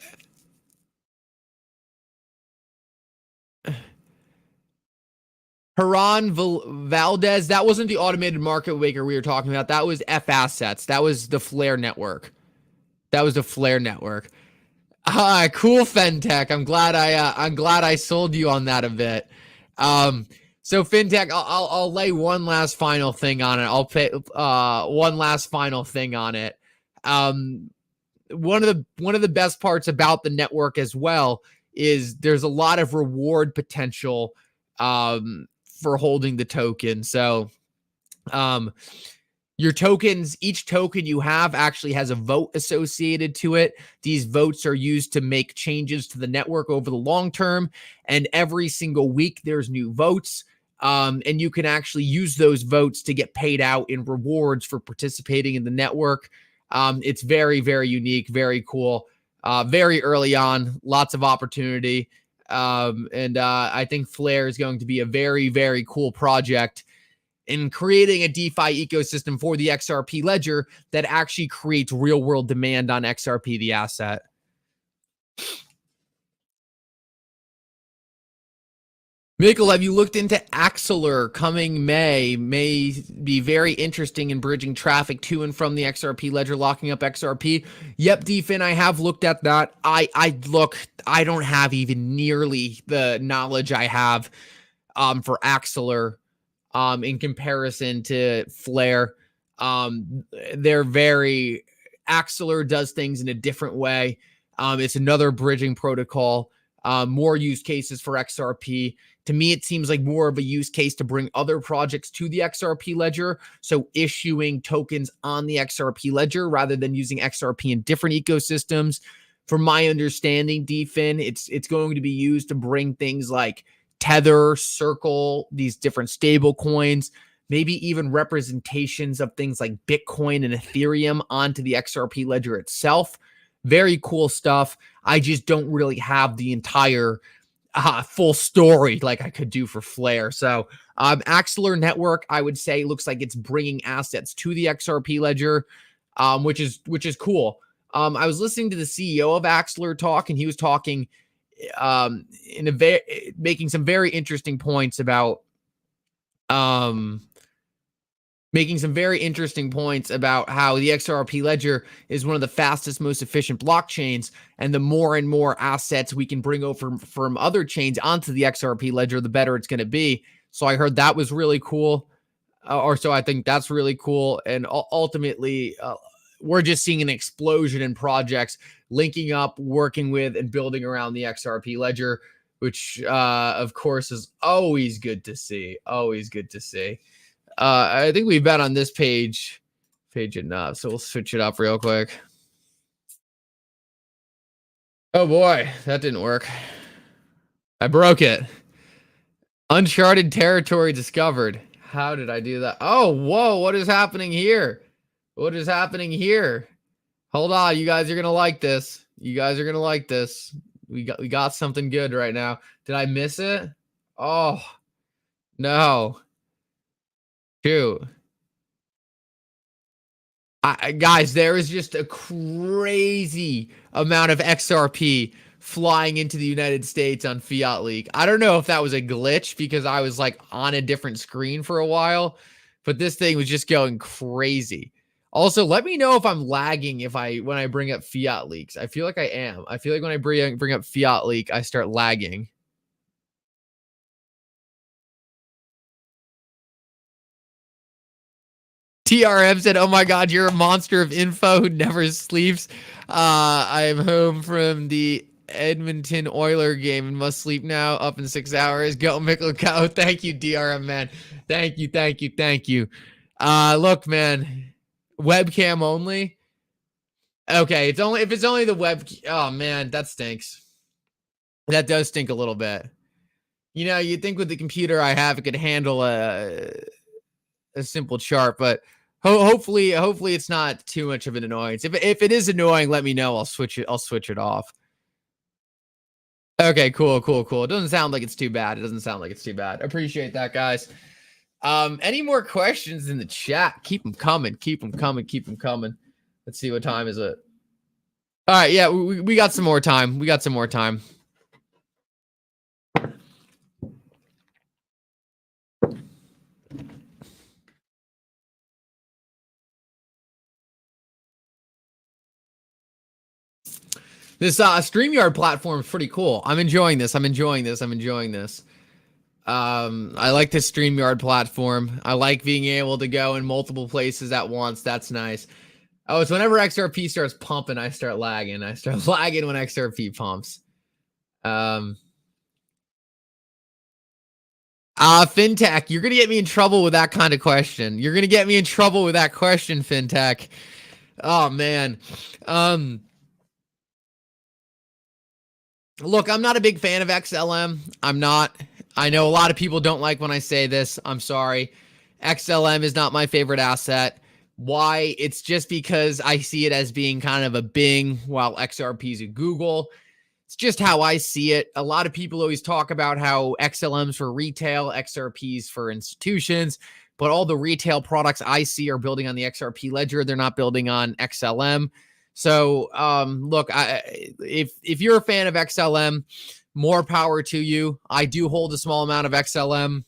Haran Valdez, that wasn't the automated market maker we were talking about. That was F Assets. That was the Flare network. That was the Flare network. Cool, Fentech. I'm glad I sold you on that a bit. So Fintech, I'll lay one last final thing on it. I'll pay one last final thing on it. One of the best parts about the network as well is there's a lot of reward potential for holding the token. So your tokens, each token you have actually has a vote associated to it. These votes are used to make changes to the network over the long term. And every single week there's new votes. And you can actually use those votes to get paid out in rewards for participating in the network. It's very, very unique, very cool, very early on, lots of opportunity. And I think Flare is going to be a very, very cool project in creating a DeFi ecosystem for the XRP ledger that actually creates real world demand on XRP, the asset. Mikkel, have you looked into Axelar coming May? May be very interesting in bridging traffic to and from the XRP ledger, locking up XRP. Yep, DFin, I have looked at that. I don't have even nearly the knowledge I have for Axelar in comparison to Flare. They're very Axelar does things in a different way. It's another bridging protocol. More use cases for XRP. To me, it seems like more of a use case to bring other projects to the XRP ledger. So issuing tokens on the XRP ledger rather than using XRP in different ecosystems. From my understanding, DFin, it's going to be used to bring things like Tether, Circle, these different stable coins, maybe even representations of things like Bitcoin and Ethereum onto the XRP ledger itself. Very cool stuff. I just don't really have the entire full story like I could do for Flare. So Axelar Network, I would say, looks like it's bringing assets to the XRP ledger, which is cool. I was listening to the CEO of Axelar talk, and he was talking making some very interesting points about making some very interesting points about how the XRP ledger is one of the fastest, most efficient blockchains. And the more and more assets we can bring over from other chains onto the XRP ledger, the better it's going to be. So I heard that was really cool. Or so I think that's really cool. And ultimately, we're just seeing an explosion in projects linking up, working with, and building around the XRP ledger, which, of course, is always good to see. Always good to see. I think we've been on this page enough, so we'll switch it up real quick. Oh boy, that didn't work. I broke it. Uncharted territory discovered. How did I do that? Oh, whoa, what is happening here? What is happening here? Hold on, you guys are gonna like this. You guys are gonna like this. We got something good right now. Did I miss it? Oh, no. Shoot. Guys, there is just a crazy amount of XRP flying into the United States on Fiat Leak. I don't know if that was a glitch because I was like on a different screen for a while, but this thing was just going crazy. Also, let me know if I'm lagging when I bring up Fiat Leaks. I feel like I am. I feel like when I bring up Fiat Leak, I start lagging. TRM said, "Oh my God, you're a monster of info who never sleeps. I am home from the Edmonton Oiler game and must sleep now. Up in 6 hours. Go Mickle go." Thank you, DRM man. Thank you, thank you, thank you. Look, man, webcam only. Okay, if it's only the web. Oh man, that stinks. That does stink a little bit. You know, you'd think with the computer I have, it could handle a simple chart, but hopefully it's not too much of an annoyance. If it is annoying, let me know. I'll switch it off. Okay, cool. It doesn't sound like it's too bad. Appreciate that, guys. Any more questions in the chat? Keep them coming. Let's see, what time is it? All right, yeah, we got some more time. This StreamYard platform is pretty cool. I'm enjoying this. I like this StreamYard platform. I like being able to go in multiple places at once. That's nice. Oh, it's whenever XRP starts pumping, I start lagging. I start lagging when XRP pumps. Fintech, you're gonna get me in trouble with that kind of question. Fintech. Oh man. Look, I'm not a big fan of XLM. I'm not. I know a lot of people don't like when I say this. I'm sorry. XLM is not my favorite asset. Why? It's just because I see it as being kind of a Bing while XRP is a Google. It's just how I see it. A lot of people always talk about how XLM's for retail, XRP's for institutions, but all the retail products I see are building on the XRP ledger. They're not building on XLM. So, look, if you're a fan of XLM, more power to you. I do hold a small amount of XLM,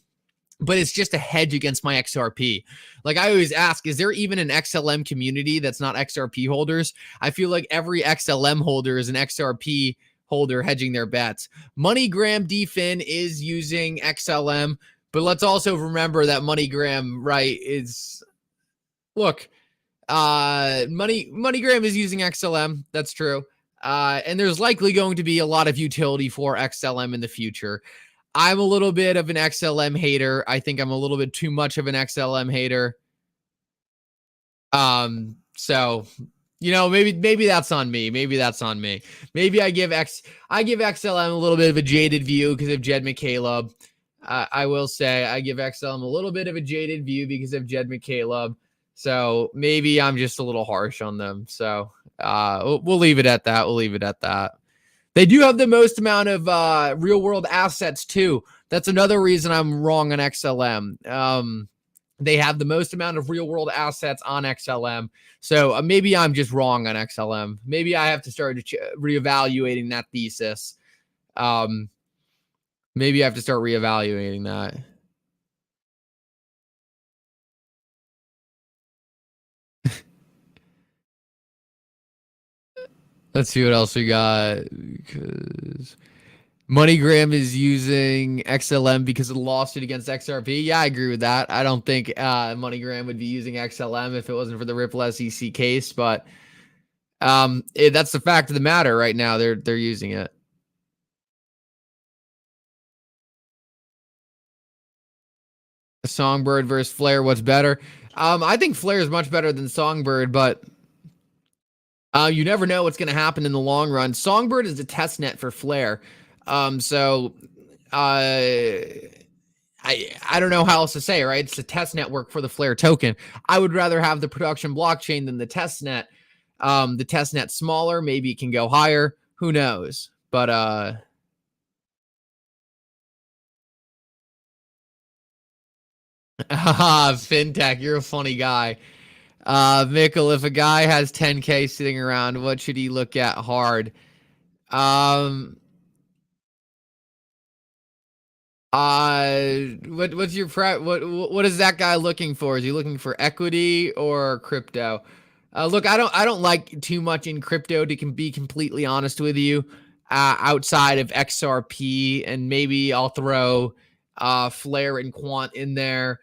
but it's just a hedge against my XRP. Like I always ask, is there even an XLM community that's not XRP holders? I feel like every XLM holder is an XRP holder hedging their bets. MoneyGram DFin is using XLM, but let's also remember that MoneyGram, right, is look, MoneyGram is using XLM. That's true. And there's likely going to be a lot of utility for XLM in the future. I'm a little bit of an XLM hater. I think I'm a little bit too much of an XLM hater. So maybe that's on me. Maybe I give XLM a little bit of a jaded view because of Jed McCaleb. I will say I give XLM a little bit of a jaded view because of Jed McCaleb. So maybe I'm just a little harsh on them. So we'll leave it at that. They do have the most amount of real world assets too. That's another reason I'm wrong on XLM. They have the most amount of real world assets on XLM. So maybe I'm just wrong on XLM. Maybe I have to start reevaluating that thesis. Maybe I have to start reevaluating that. Let's see what else we got. Because MoneyGram is using XLM because of the lawsuit against XRP. Yeah, I agree with that. I don't think MoneyGram would be using XLM if it wasn't for the Ripple SEC case, but that's the fact of the matter right now. They're using it. Songbird versus Flare, what's better? I think Flare is much better than Songbird, but you never know what's going to happen in the long run. Songbird is a test net for Flare. So I I don't know how else to say, right? It's the test network for the Flare token. I would rather have the production blockchain than the test net. The test net's smaller, maybe it can go higher. Who knows? But fintech, you're a funny guy. Mikkel, if a guy has 10K sitting around, what should he look at hard? Um, what's your what is that guy looking for? Is he looking for equity or crypto? Look, I don't like too much in crypto to can be completely honest with you. Outside of XRP, and maybe I'll throw Flare and Quant in there.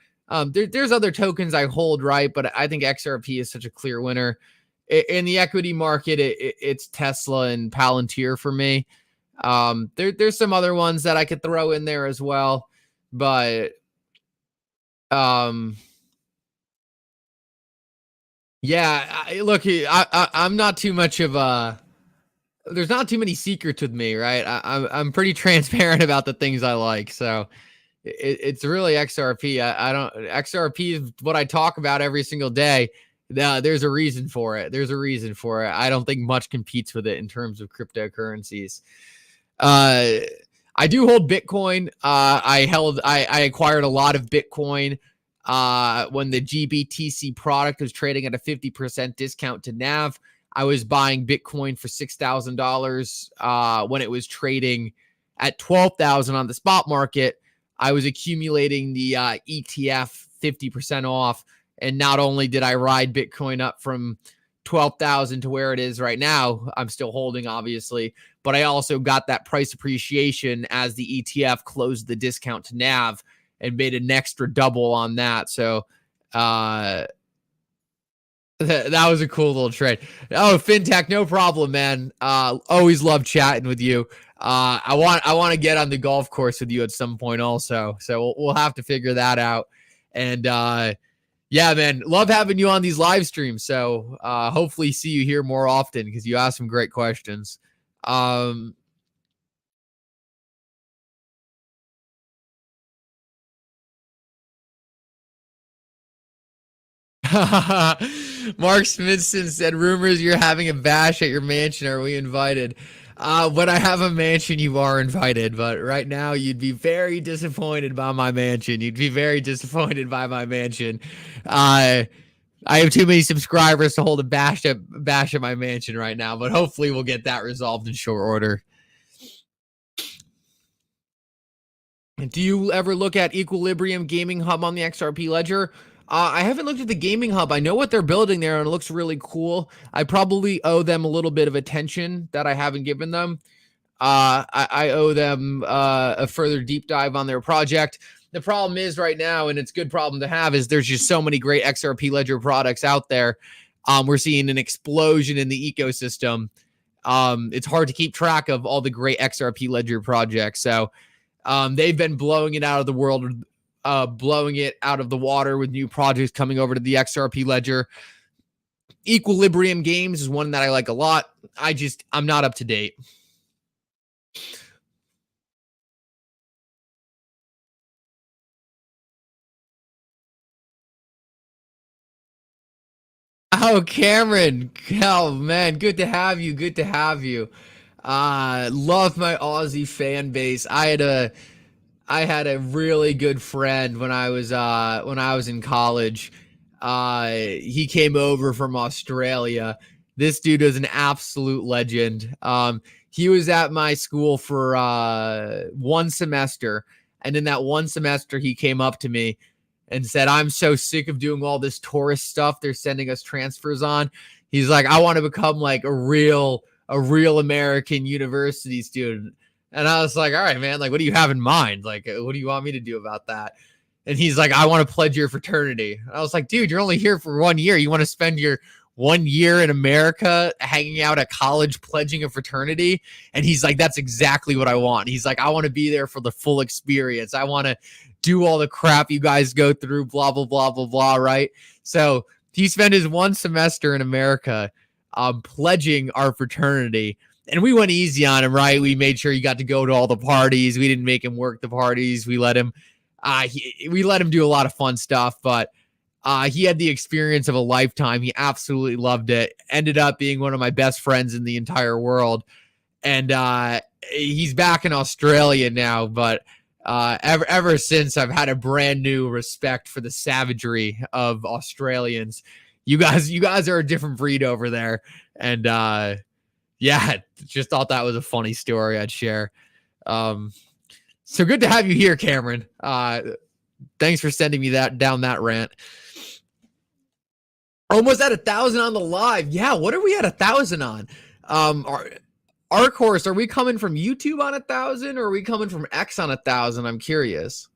There's other tokens I hold, right? But I think XRP is such a clear winner. In the equity market, it's Tesla and Palantir for me. There's some other ones that I could throw in there as well, but um, yeah. Look, I'm not too much of a. There's not too many secrets with me, right? I'm pretty transparent about the things I like, so it's really XRP. I don't XRP is what I talk about every single day. There's a reason for it. There's a reason for it. I don't think much competes with it in terms of cryptocurrencies. Uh, I do hold Bitcoin. I acquired a lot of Bitcoin when the GBTC product was trading at a 50% discount to NAV. I was buying Bitcoin for $6,000 when it was trading at 12,000 on the spot market. I was accumulating the ETF 50% off, and not only did I ride Bitcoin up from 12,000 to where it is right now, I'm still holding, obviously, but I also got that price appreciation as the ETF closed the discount to NAV and made an extra double on that. So that was a cool little trade. Oh, fintech, no problem, man. Always love chatting with you. I want to get on the golf course with you at some point also. So we'll have to figure that out. And yeah, man, love having you on these live streams. So hopefully see you here more often because you asked some great questions. Mark Smithson said, rumors you're having a bash at your mansion. Are we invited? When I have a mansion, you are invited. But right now, you'd be very disappointed by my mansion. You'd be very disappointed by my mansion. I have too many subscribers to hold a bash at my mansion right now. But hopefully, we'll get that resolved in short order. Do you ever look at Equilibrium Gaming Hub on the XRP Ledger? I haven't looked at the gaming hub. I know what they're building there, and it looks really cool. I probably owe them a little bit of attention that I haven't given them. I owe them a further deep dive on their project. The problem is right now, and it's a good problem to have, is there's just so many great XRP Ledger products out there. We're seeing an explosion in the ecosystem. It's hard to keep track of all the great XRP Ledger projects. So they've been blowing it out of the world, blowing it out of the water with new projects coming over to the XRP Ledger. Equilibrium Games is one that I like a lot. I'm not up to date. Oh, Cameron. Oh, man. Good to have you. Good to have you. Love my Aussie fan base. I had a really good friend when I was in college. He came over from Australia. This dude is an absolute legend. He was at my school for one semester, and in that one semester, he came up to me and said, "I'm so sick of doing all this tourist stuff they're sending us transfers on." He's like, "I want to become like a real American university student." And I was like, all right, man, like, what do you have in mind? Like, what do you want me to do about that? And he's like, I want to pledge your fraternity. And I was like, dude, you're only here for 1 year. You want to spend your 1 year in America hanging out at college, pledging a fraternity? And he's like, that's exactly what I want. He's like, I want to be there for the full experience. I want to do all the crap you guys go through, blah, blah, blah, blah, blah, right? So he spent his one semester in America pledging our fraternity. And we went easy on him, right? We made sure he got to go to all the parties. We didn't make him work the parties. We let him We let him do a lot of fun stuff, but he had the experience of a lifetime. He absolutely loved it. Ended up being one of my best friends in the entire world. And he's back in Australia now, but ever since, I've had a brand new respect for the savagery of Australians. You guys are a different breed over there. And yeah, just thought that was a funny story I'd share. So good to have you here, Cameron. Thanks for sending me that down that rant. Almost at 1,000 on the live. Yeah, what are we at 1,000 on? Our course, are we coming from YouTube on 1,000 or are we coming from X on 1,000? I'm curious.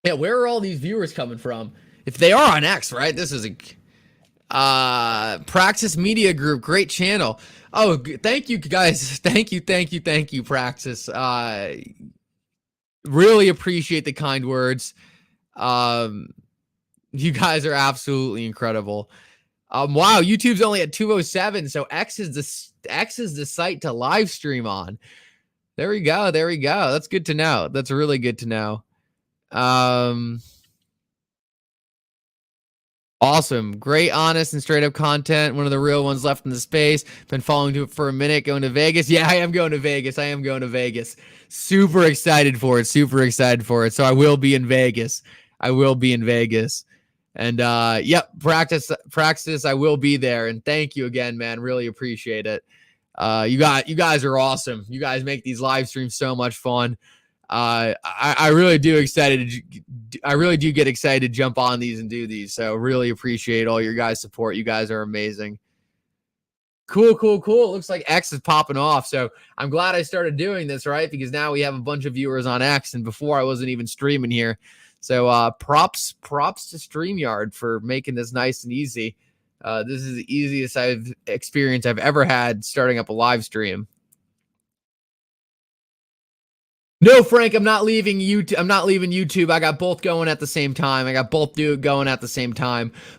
Yeah, where are all these viewers coming from? If they are on X, right? This is a Praxis Media Group, great channel. Oh, thank you guys. Thank you, Praxis. Really appreciate the kind words. You guys are absolutely incredible. Wow, YouTube's only at 207, so X is the site to live stream on. There we go. That's good to know. That's really good to know. Awesome. Great, honest, and straight up content. One of the real ones left in the space. Been following to it for a minute. Going to Vegas. Yeah, I am going to Vegas. Super excited for it. So I will be in Vegas. And yep, practice. I will be there. And thank you again, man. Really appreciate it. You guys are awesome. You guys make these live streams so much fun. I really do get excited to jump on these and do these. So really appreciate all your guys' support. You guys are amazing. Cool. It looks like X is popping off. So I'm glad I started doing this, right? Because now we have a bunch of viewers on X, and before I wasn't even streaming here. So props to StreamYard for making this nice and easy. This is the easiest experience I've ever had starting up a live stream. No, Frank, I'm not leaving YouTube. I got both going at the same time.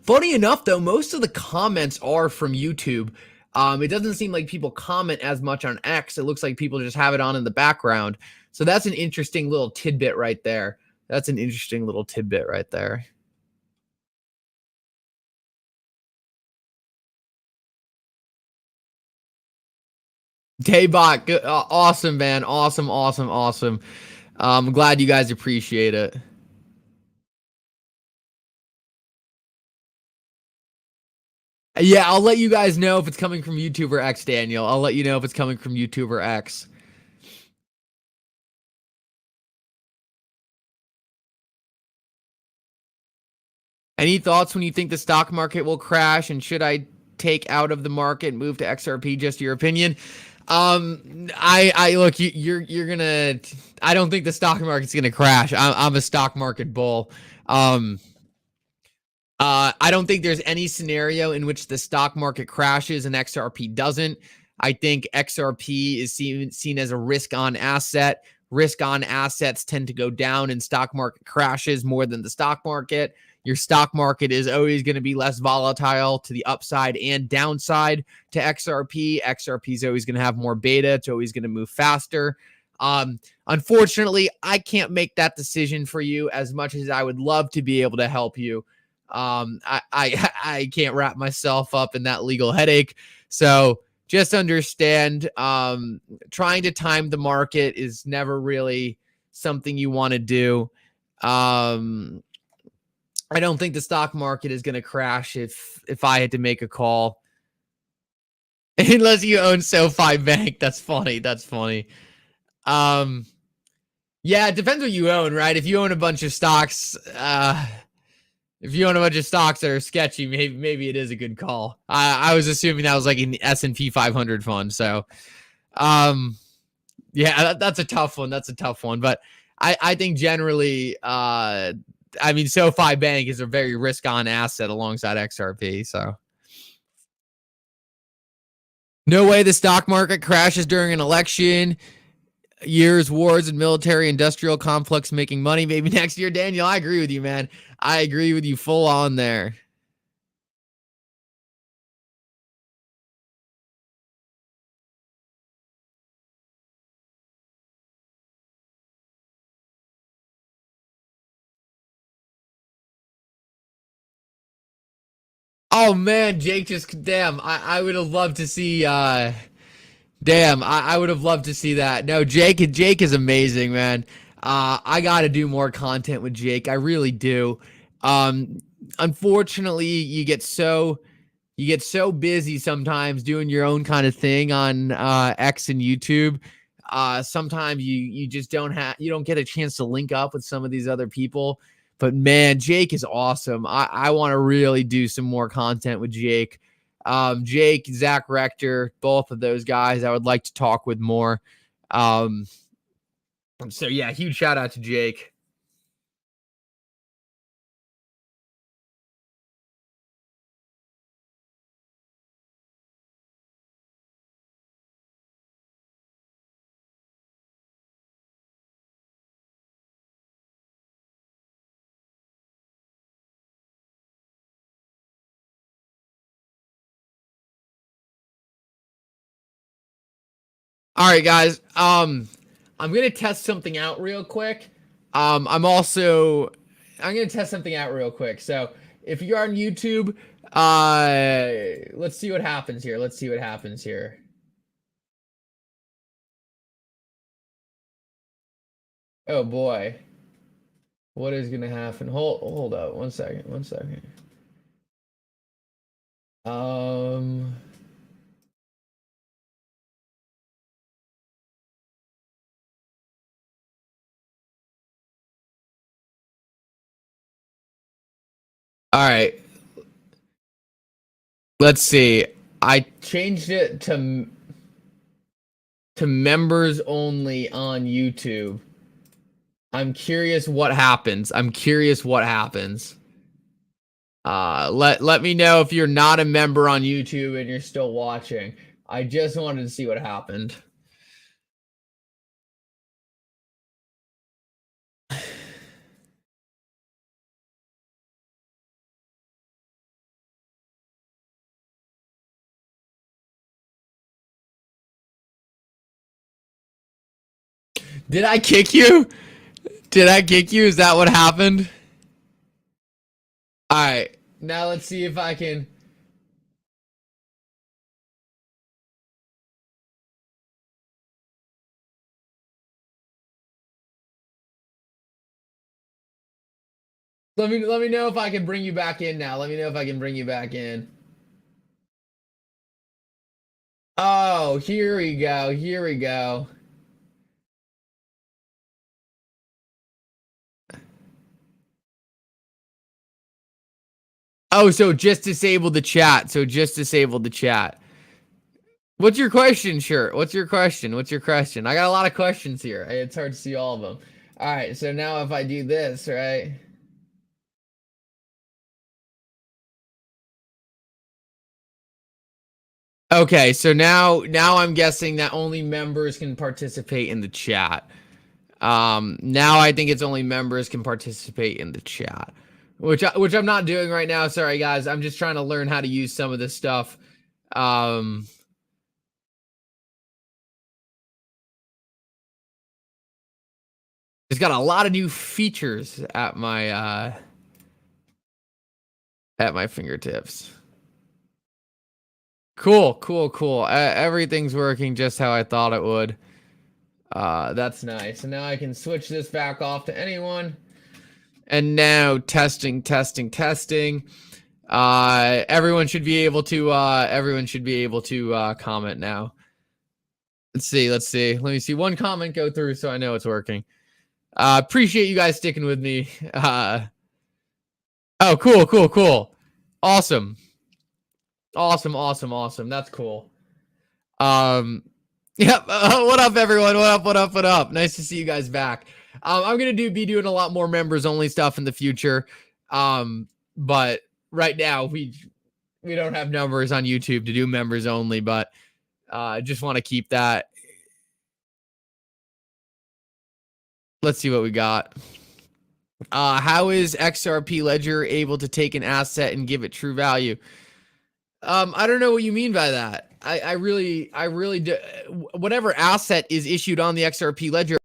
Funny enough, though, most of the comments are from YouTube. It doesn't seem like people comment as much on X. It looks like people just have it on in the background. So that's an interesting little tidbit right there. Daybot, good, awesome, man. Awesome. I'm glad you guys appreciate it. Yeah, I'll let you guys know if it's coming from YouTube or X, Daniel. I'll let you know if it's coming from YouTube or X. Any thoughts when you think the stock market will crash, and should I take out of the market and move to XRP? Just your opinion. I look, you're gonna. I don't think the stock market's gonna crash. I'm a stock market bull. I don't think there's any scenario in which the stock market crashes and XRP doesn't. I think XRP is seen as a risk-on asset. Risk-on assets tend to go down in stock market crashes more than the stock market. Your stock market is always going to be less volatile to the upside and downside to XRP. XRP is always going to have more beta. It's always going to move faster. Unfortunately, I can't make that decision for you as much as I would love to be able to help you. I can't wrap myself up in that legal headache. So just understand, trying to time the market is never really something you want to do. I don't think the stock market is going to crash if I had to make a call. Unless you own SoFi Bank. That's funny. Yeah, it depends what you own, right? If you own a bunch of stocks, that are sketchy, maybe it is a good call. I was assuming that was like an S&P 500 fund. So, yeah, that's a tough one. But I think generally, I mean, SoFi Bank is a very risk-on asset alongside XRP. So, no way the stock market crashes during an election. Years, wars, and military-industrial complex making money. Maybe next year, Daniel. I agree with you, man. I agree with you full on there. Oh man, Jake just damn. I would have loved to see. Damn, I would have loved to see that. No, Jake is amazing, man. I got to do more content with Jake. I really do. Um, Unfortunately, you get so busy sometimes doing your own kind of thing on X and YouTube. Sometimes you just don't get a chance to link up with some of these other people. But man, Jake is awesome. I want to really do some more content with Jake. Jake, Zach Rector, both of those guys I would like to talk with more. Um, so yeah, huge shout out to Jake. All right, guys. I'm gonna test something out real quick. I'm gonna test something out real quick. So if you're on YouTube, let's see what happens here. Let's see what happens here. Oh boy, what is gonna happen? Hold up, 1 second, 1 second. Um, all right, let's see. I changed it to members only on YouTube. I'm curious what happens. I'm curious what happens. Let me know if you're not a member on YouTube and you're still watching. I just wanted to see what happened. Did I kick you? Did I kick you? Is that what happened? All right. Now let's see if I can. Let me know if I can bring you back in now. Let me know if I can bring you back in. Oh, here we go. Here we go. Oh, so just disabled the chat. So just disabled the chat. What's your question, Shirt? What's your question? What's your question? I got a lot of questions here. It's hard to see all of them. All right, so now if I do this, right? Okay, so now I'm guessing that only members can participate in the chat. Now I think it's only members can participate in the chat, which I'm not doing right now. Sorry guys, I'm just trying to learn how to use some of this stuff. Um, it's got a lot of new features at my fingertips. Cool, cool, cool. Everything's working just how I thought it would. That's nice. And now I can switch this back off to anyone. And now testing, testing, testing. Everyone should be able to comment now. Let's see, let's see. Let me see one comment go through so I know it's working. Appreciate you guys sticking with me. Oh, cool, cool, cool. Awesome. Awesome, awesome, awesome. That's cool. Um, yep. What up, everyone? What up? What up? What up? Nice to see you guys back. I'm gonna be doing a lot more members only stuff in the future. But right now we don't have numbers on YouTube to do members only. But I just want to keep that. Let's see what we got. How is XRP Ledger able to take an asset and give it true value? I don't know what you mean by that. I really do. Whatever asset is issued on the XRP Ledger.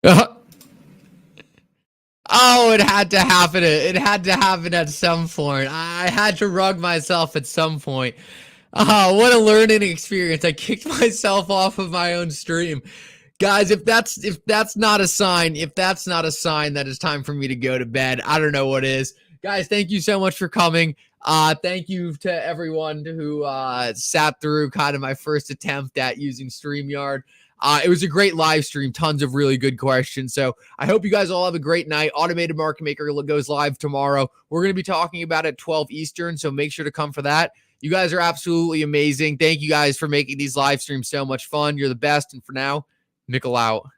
Oh, it had to happen. It had to happen at some point. I had to rug myself at some point. Oh, what a learning experience. I kicked myself off of my own stream. Guys, if that's not a sign, that it's time for me to go to bed, I don't know what is. Guys, thank you so much for coming. Thank you to everyone who sat through kind of my first attempt at using StreamYard. It was a great live stream, tons of really good questions. So I hope you guys all have a great night. Automated Market Maker goes live tomorrow. We're going to be talking about it at 12 Eastern, so make sure to come for that. You guys are absolutely amazing. Thank you guys for making these live streams so much fun. You're the best. And for now, nickel out.